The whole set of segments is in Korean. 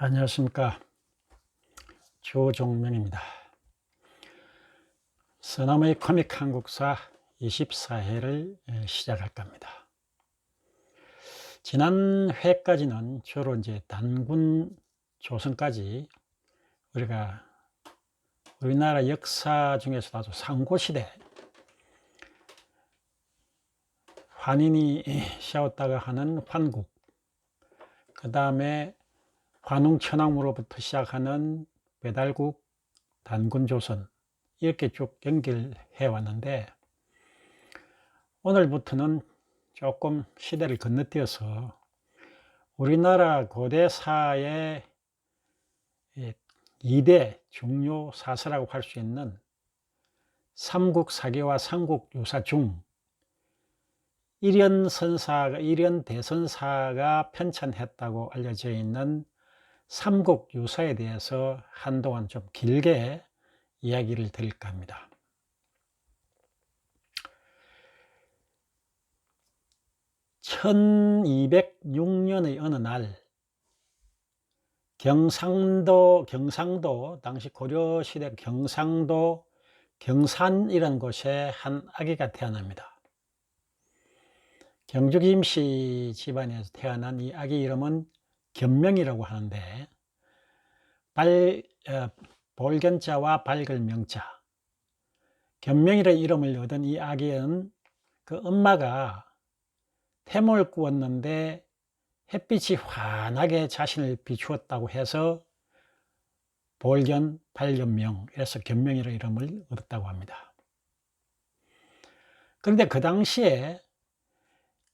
안녕하십니까. 조종명입니다. 서남의 코믹 한국사 24회를 시작할 겁니다. 지난 회까지는 주로 이제 단군 조선까지 우리가 우리나라 역사 중에서도 아주 상고시대 환인이 세웠다가 하는 환국, 그 다음에 관웅천왕으로부터 시작하는 배달국, 단군조선 이렇게 쭉 연결해 왔는데, 오늘부터는 조금 시대를 건너뛰어서 우리나라 고대사의 2대 중요 사서라고 할 수 있는 삼국사기와 삼국유사 중 일연대선사가 편찬했다고 알려져 있는 삼국유사에 대해서 한동안 좀 길게 이야기를 드릴까 합니다. (1206년의) 어느 날 경상도 당시 고려시대 경상도 경산이라는 곳에 한 아기가 태어납니다. 경주 김씨 집안에서 태어난 이 아기 이름은 견명이라고 하는데, 볼견자와 밝을 명자, 견명이라는 이름을 얻은 이 아기는 그 엄마가 태몽을 꾸었는데 햇빛이 환하게 자신을 비추었다고 해서 볼견, 밝견명, 이래서 견명이라는 이름을 얻었다고 합니다. 그런데 그 당시에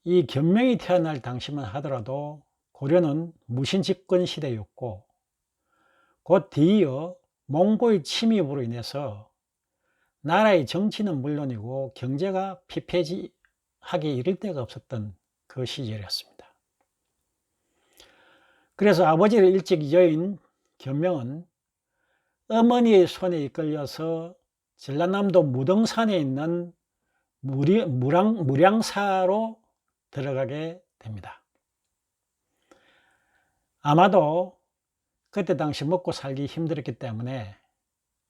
이 견명이 태어날 당시만 하더라도 고려는 무신집권 시대였고, 곧 뒤이어 몽고의 침입으로 인해서 나라의 정치는 물론이고 경제가 피폐하기 이를 데가 없었던 그 시절이었습니다. 그래서 아버지를 일찍 여인 견명은 어머니의 손에 이끌려서 전라남도 무등산에 있는 무량사로 들어가게 됩니다. 아마도 그때 당시 먹고 살기 힘들었기 때문에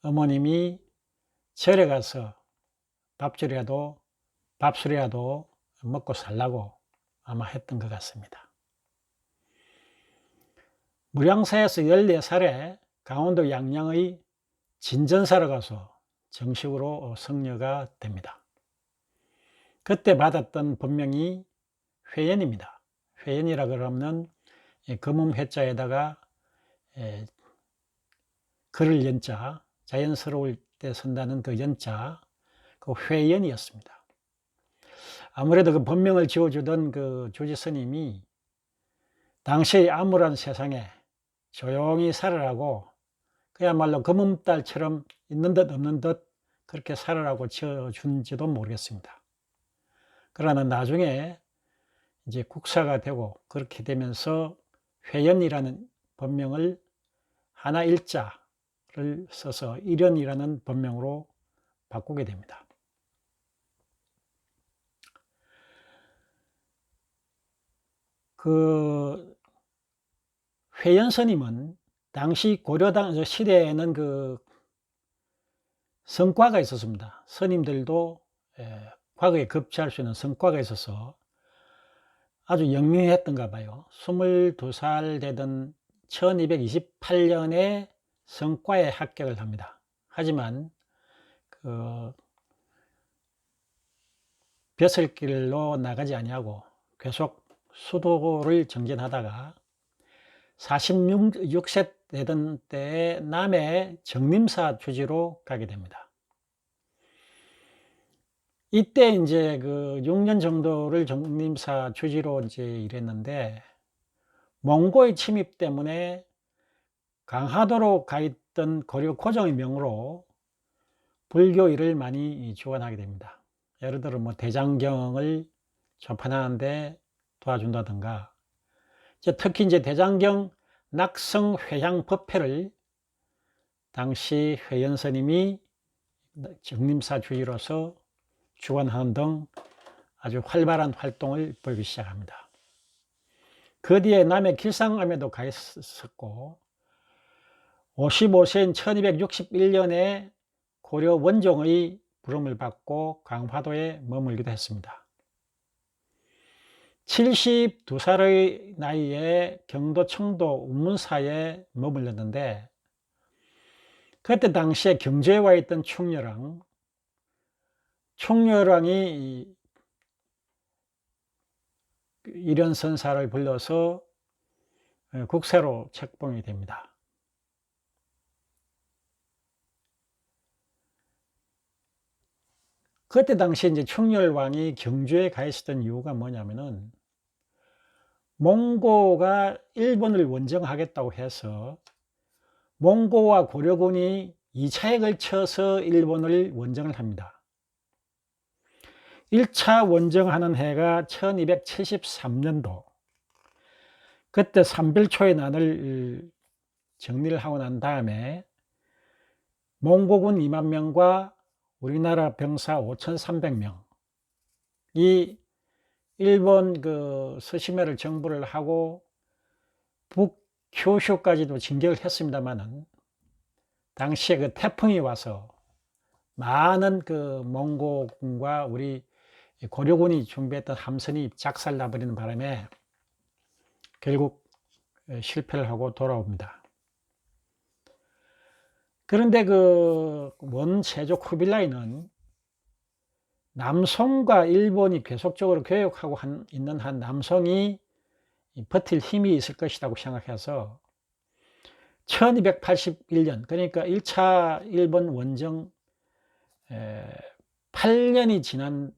어머님이 절에 가서 밥술이라도 먹고 살라고 아마 했던 것 같습니다. 무량사에서 14살에 강원도 양양의 진전사로 가서 정식으로 성녀가 됩니다. 그때 받았던 본명이 회연입니다. 회연이라 그러면 금음 회자에다가 걸을 연자, 자연스러울 때 쓴다는 그 연자, 그 회연이었습니다. 아무래도 그 본명을 지어주던 그 조지 스님이 당시의 암울한 세상에 조용히 살아라고, 그야말로 금음달처럼 있는 듯 없는 듯 그렇게 살아라고 지어준지도 모르겠습니다. 그러나 나중에 이제 국사가 되고 그렇게 되면서 회연이라는 본명을 하나 일자를 써서 일연이라는 본명으로 바꾸게 됩니다. 그 회연 스님은 당시 고려당 시대에는 그 성과가 있었습니다. 스님들도 과거에 급제할 수 있는 성과가 있어서 아주 영리했던가 봐요. 22살 되던 1228년에 성과에 합격을 합니다. 하지만 그 벼슬길로 나가지 아니하고 계속 수도를 정진하다가 46세 되던 때에 남해 정림사 주지로 가게 됩니다. 이때 이제 그 6년 정도를 정림사 주지로 이제 일했는데, 몽고의 침입 때문에 강화도로 가 있던 고려 고종의 명으로 불교 일을 많이 지원하게 됩니다. 예를 들어 뭐 대장경을 전파하는데 도와준다든가, 특히 이제 대장경 낙성 회향 법회를 당시 회연 스님이 정림사 주지로서 주관하는 등 아주 활발한 활동을 벌이기 시작합니다. 그 뒤에 남해 길상암에도 가 있었고, 55세인 1261년에 고려 원종의 부름을 받고 강화도에 머물기도 했습니다. 72살의 나이에 경도 청도 운문사에 머물렀는데, 그때 당시에 경주에 와 있던 충렬왕이 일현선사를 불러서 국세로 책봉이 됩니다. 그때 당시에 이제 충렬왕이 경주에 가 있었던 이유가 뭐냐면은, 몽고가 일본을 원정하겠다고 해서 몽고와 고려군이 2차에 걸쳐서 일본을 원정을 합니다. 1차 원정하는 해가 1273년도. 그때 삼별초의 난을 정리를 하고 난 다음에 몽고군 2만 명과 우리나라 병사 5,300명, 이 일본 서시메를 정부를 하고 북큐슈까지도 진격을 했습니다만은, 당시에 그 태풍이 와서 많은 몽고군과 우리 고려군이 준비했던 함선이 작살나버리는 바람에 결국 실패를 하고 돌아옵니다. 그런데 원세조 쿠빌라이는 남송과 일본이 계속적으로 교역하고 있는 한 남송이 버틸 힘이 있을 것이라고 생각해서 1281년, 그러니까 1차 일본 원정 8년이 지난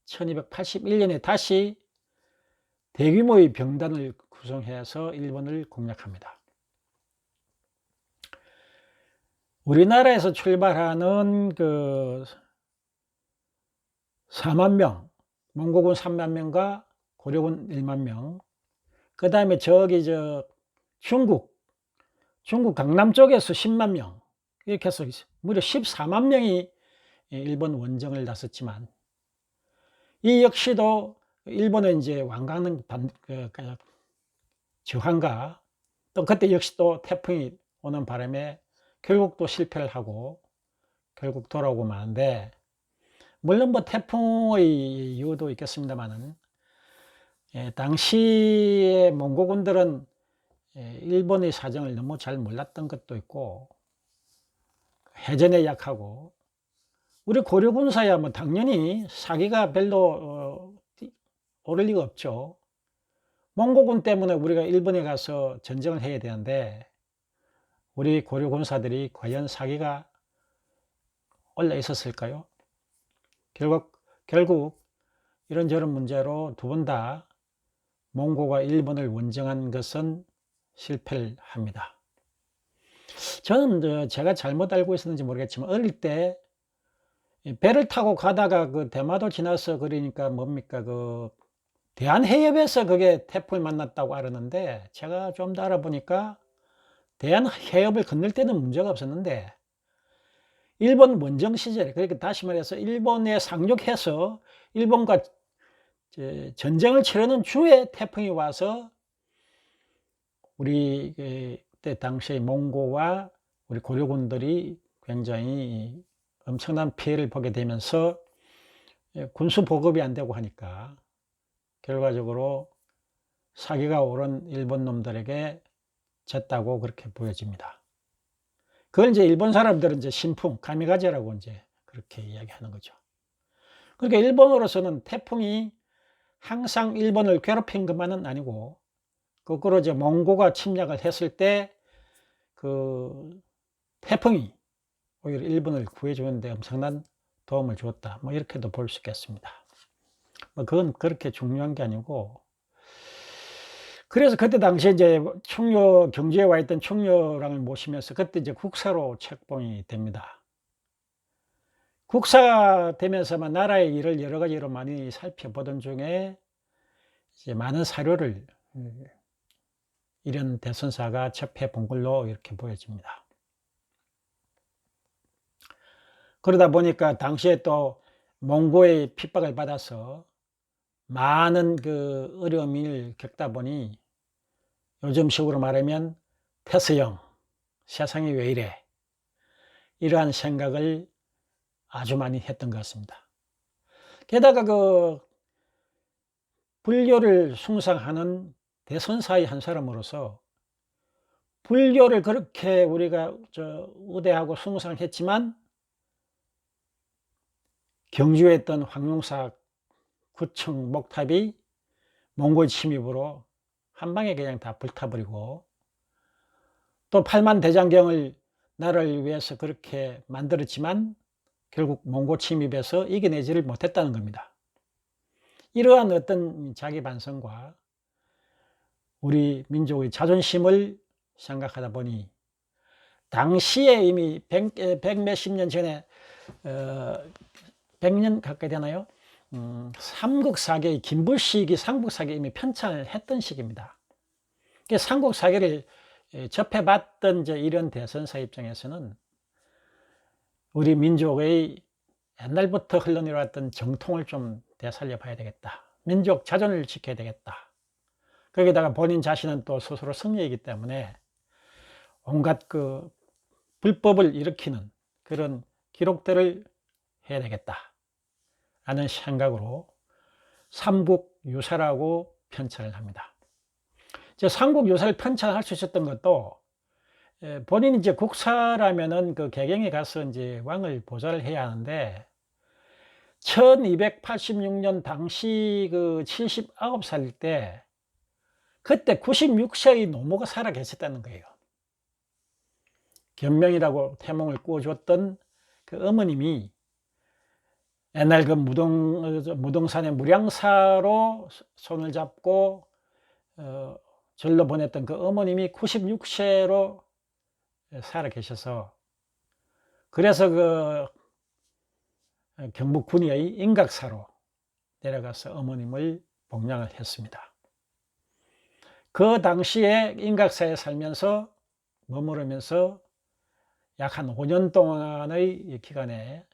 1281년에 다시 대규모의 병단을 구성해서 일본을 공략합니다. 우리나라에서 출발하는 4만 명, 몽고군 3만 명과 고려군 1만 명, 그 다음에 중국 강남 쪽에서 10만 명, 이렇게 해서 무려 14만 명이 일본 원정을 나섰지만, 이 역시도 일본의 이제 완강한 저항과 또 그때 역시 또 태풍이 오는 바람에 결국 또 실패를 하고 결국 돌아오고 마는데, 물론 태풍의 이유도 있겠습니다만은, 당시에 몽고군들은 일본의 사정을 너무 잘 몰랐던 것도 있고, 해전에 약하고, 우리 고려군사야 당연히 사기가 별로 오를 리가 없죠. 몽고군 때문에 우리가 일본에 가서 전쟁을 해야 되는데, 우리 고려군사들이 과연 사기가 올라 있었을까요? 결국 이런저런 문제로 두 번 다 몽고가 일본을 원정한 것은 실패를 합니다. 저는 제가 잘못 알고 있었는지 모르겠지만, 어릴 때 배를 타고 가다가 대마도 지나서 그러니까 뭡니까 대한해협에서 그게 태풍을 만났다고 알았는데, 제가 좀 더 알아보니까 대한해협을 건널 때는 문제가 없었는데, 일본 원정 시절에, 그러니까 다시 말해서 일본에 상륙해서 일본과 전쟁을 치르는 중에 태풍이 와서 우리 그때 당시의 몽고와 우리 고려군들이 굉장히 엄청난 피해를 보게 되면서 군수 보급이 안 되고 하니까 결과적으로 사기가 오른 일본 놈들에게 졌다고 그렇게 보여집니다. 그걸 이제 일본 사람들은 이제 신풍, 가미가제라고 이제 그렇게 이야기하는 거죠. 그러니까 일본으로서는 태풍이 항상 일본을 괴롭힌 것만은 아니고, 거꾸로 이제 몽고가 침략을 했을 때 태풍이 오히려 일본을 구해주는데 엄청난 도움을 주었다. 이렇게도 볼 수 있겠습니다. 그건 그렇게 중요한 게 아니고, 그래서 그때 당시에 이제 경주에 와 있던 충렬왕을 모시면서 그때 이제 국사로 책봉이 됩니다. 국사 되면서만 나라의 일을 여러 가지로 많이 살펴보던 중에 이제 많은 사료를 이런 대선사가 접해 본 걸로 이렇게 보여집니다. 그러다 보니까 당시에 또 몽고의 핍박을 받아서 많은 어려움을 겪다 보니, 요즘식으로 말하면 폐서형, 세상이 왜 이래? 이러한 생각을 아주 많이 했던 것 같습니다. 게다가 그 불교를 숭상하는 대선사의 한 사람으로서 불교를 그렇게 우리가 우대하고 숭상했지만 경주에 있던 황룡사 9층 목탑이 몽골 침입으로 한 방에 그냥 다 불타버리고, 또 팔만대장경을 나라를 위해서 그렇게 만들었지만 결국 몽골 침입에서 이겨내지를 못했다는 겁니다. 이러한 어떤 자기 반성과 우리 민족의 자존심을 생각하다 보니, 당시에 이미 백몇십 년 전에 100년 가까이 되나요? 삼국사계의 김불식이 삼국사계 이미 편찬을 했던 시기입니다. 삼국사계를 접해봤던 이런 대선사 입장에서는 우리 민족의 옛날부터 흘러내려왔던 정통을 좀 되살려 봐야 되겠다. 민족 자존을 지켜야 되겠다. 거기다가 본인 자신은 또 스스로 승리이기 때문에 온갖 그 불법을 일으키는 그런 기록들을 해야 되겠다 라는 생각으로 삼국유사라고 편찬을 합니다. 삼국유사를 편찬할 수 있었던 것도 본인이 이제 국사라면은 그 개경에 가서 이제 왕을 보좌를 해야 하는데 1286년 당시 그 79살일 때 그때 96세의 노모가 살아 계셨다는 거예요. 견명이라고 태몽을 꾸어줬던 그 어머님이 옛날 그 무동산의 무량사로 손을 잡고 절로 보냈던 그 어머님이 96세로 살아 계셔서, 그래서 그 경북 군위의 인각사로 내려가서 어머님을 봉양을 했습니다. 그 당시에 인각사에 살면서 머무르면서 약 한 5년 동안의 기간에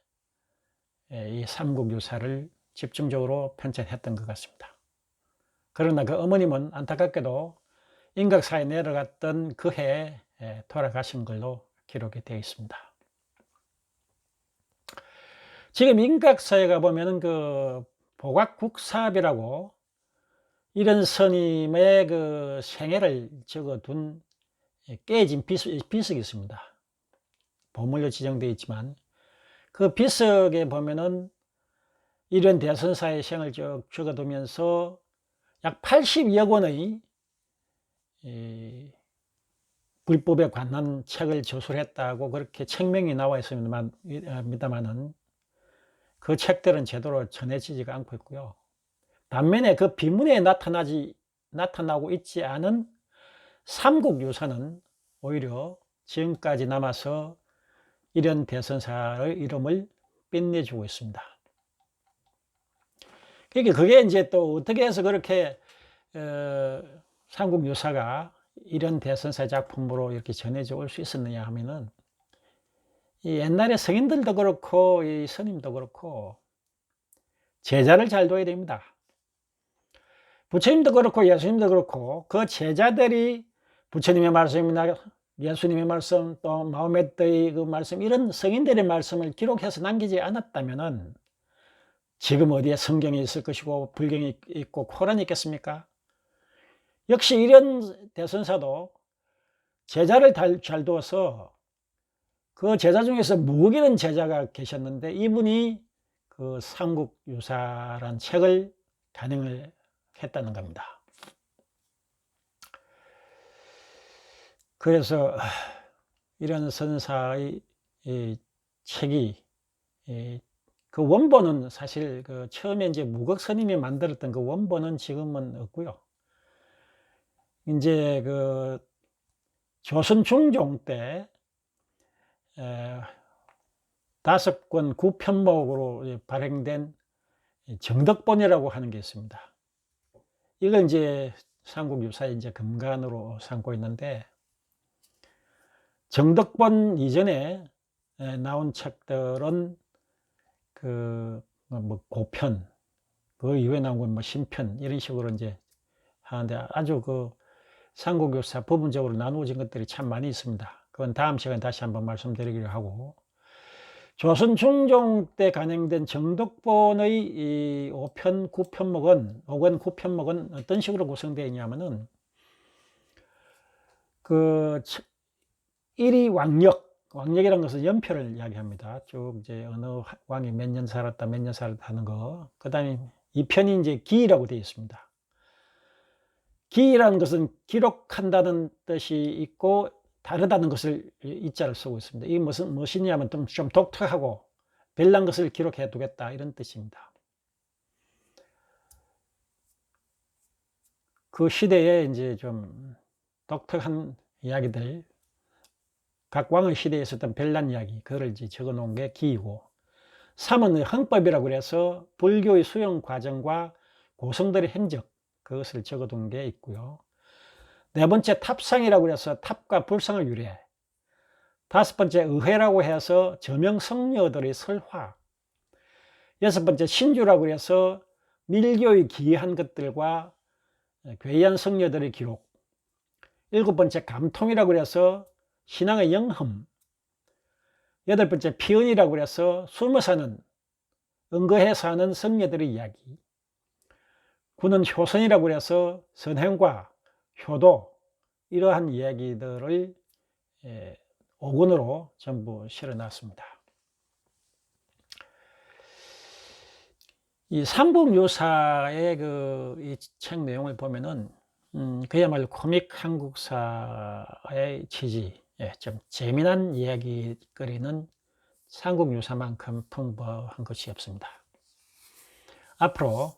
이 삼국유사를 집중적으로 편찬했던 것 같습니다. 그러나 그 어머님은 안타깝게도 인각사에 내려갔던 그 해에 돌아가신 걸로 기록이 되어 있습니다. 지금 인각사에 가보면은 그 보각국사비라고 이런 스님의 그 생애를 적어둔 깨진 비석이 있습니다. 보물로 지정되어 있지만 그 비석에 보면은 이런 대선사의 생을 쭉 적어두면서 약 82억 원의 불법에 관한 책을 저술했다고 그렇게 책명이 나와 있습니다만은 그 책들은 제대로 전해지지가 않고 있고요. 반면에 그 비문에 나타나고 있지 않은 삼국유사는 오히려 지금까지 남아서 이런 대선사의 이름을 빛내주고 있습니다. 그러니까 그게 이제 또 어떻게 해서 그렇게 삼국유사가 이런 대선사 작품으로 이렇게 전해져 올 수 있었느냐 하면은, 이 옛날에 성인들도 그렇고 이 스님도 그렇고 제자를 잘 둬야 됩니다. 부처님도 그렇고 예수님도 그렇고 그 제자들이 부처님의 말씀이나 예수님의 말씀, 또 마호메트의 그 말씀, 이런 성인들의 말씀을 기록해서 남기지 않았다면은 지금 어디에 성경이 있을 것이고 불경이 있고 코란이 있겠습니까? 역시 이런 대선사도 제자를 잘 두어서 그 제자 중에서 무극이라는 제자가 계셨는데 이분이 그 삼국유사란 책을 간행을 했다는 겁니다. 그래서 이런 선사의 이 책이 그 원본은 사실 그 처음에 이제 무극 스님이 만들었던 그 원본은 지금은 없고요. 이제 그 조선 중종 때 5권 9편목으로 발행된 정덕본이라고 하는 게 있습니다. 이걸 이제 삼국유사의 이제 근간으로 삼고 있는데, 정덕본 이전에 나온 책들은 그 뭐 고편, 그 이후에 나온 건 뭐 신편, 이런 식으로 이제 하는데 아주 그 삼국유사 부분적으로 나누어진 것들이 참 많이 있습니다. 그건 다음 시간에 다시 한번 말씀드리기로 하고, 조선 중종 때 간행된 정덕본의 이 5편 9편목은 5권 9편목은 어떤 식으로 구성되어 있냐면은 그 1위 왕력이라는 것은 연표를 이야기합니다. 쭉 이제 어느 왕이 몇 년 살았다 몇 년 살았다 하는 거. 그다음에 2편이 이제 기라고 되어 있습니다. 기라는 것은 기록한다는 뜻이 있고 다르다는 것을 이자를 쓰고 있습니다. 이게 무엇이냐면 좀 독특하고 별난 것을 기록해 두겠다 이런 뜻입니다. 그 시대에 이제 좀 독특한 이야기들, 각 왕의 시대에 있었던 별난 이야기, 그거를 이제 적어 놓은 게 기이고, 3은 헌법이라고 그래서 불교의 수용 과정과 고성들의 행적, 그것을 적어 둔 게 있고요. 4번째 탑상이라고 해서 탑과 불상을 유래해. 5번째 의회라고 해서 저명 성녀들의 설화. 6번째 신주라고 해서 밀교의 기이한 것들과 괴이한 성녀들의 기록. 7번째 감통이라고 해서 신앙의 영흠. 8번째 피언이라고 해서 숨어 사는, 은거해 사는 성녀들의 이야기. 9는 효선이라고 해서 선행과 효도, 이러한 이야기들을 5권으로 전부 실어놨습니다. 이 삼국유사의 이 책 내용을 보면은 그야말로 코믹 한국사의 취지, 좀 재미난 이야기거리는 삼국유사만큼 풍부한 것이 없습니다. 앞으로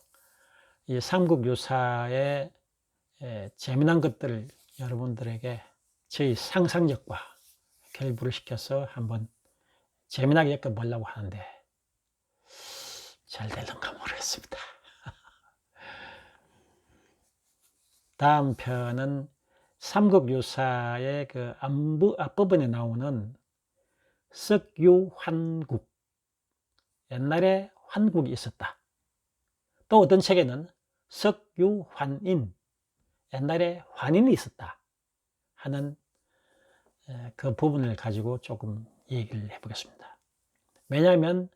이 삼국유사의 재미난 것들을 여러분들에게 저희 상상력과 결부를 시켜서 한번 재미나게 엮어보려고 하는데 잘 될런가 모르겠습니다. 다음 편은 삼국유사의 그 앞부분에 나오는 석유환국, 옛날에 환국이 있었다. 또 어떤 책에는 석유환인, 옛날에 환인이 있었다 하는 그 부분을 가지고 조금 얘기를 해보겠습니다. 왜냐하면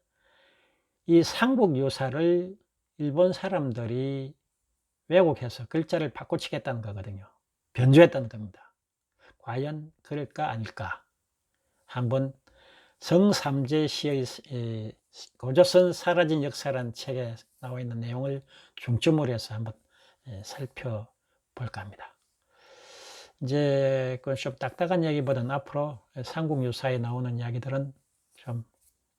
이 삼국유사를 일본 사람들이 왜곡해서 글자를 바꿔치겠다는 거거든요. 변조했다는 겁니다. 과연 그럴까 아닐까? 한번 성삼재 시의 고조선 사라진 역사라는 책에 나와 있는 내용을 중점으로 해서 한번 살펴볼까 합니다. 이제 좀 딱딱한 이야기보다는 앞으로 삼국유사에 나오는 이야기들은 좀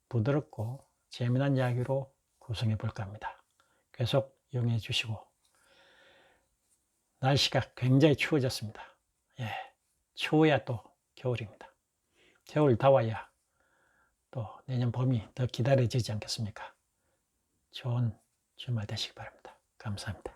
부드럽고 재미난 이야기로 구성해 볼까 합니다. 계속 이용해 주시고, 날씨가 굉장히 추워졌습니다. 추워야 또 겨울입니다. 겨울 다 와야 또 내년 봄이 더 기다려지지 않겠습니까? 좋은 주말 되시기 바랍니다. 감사합니다.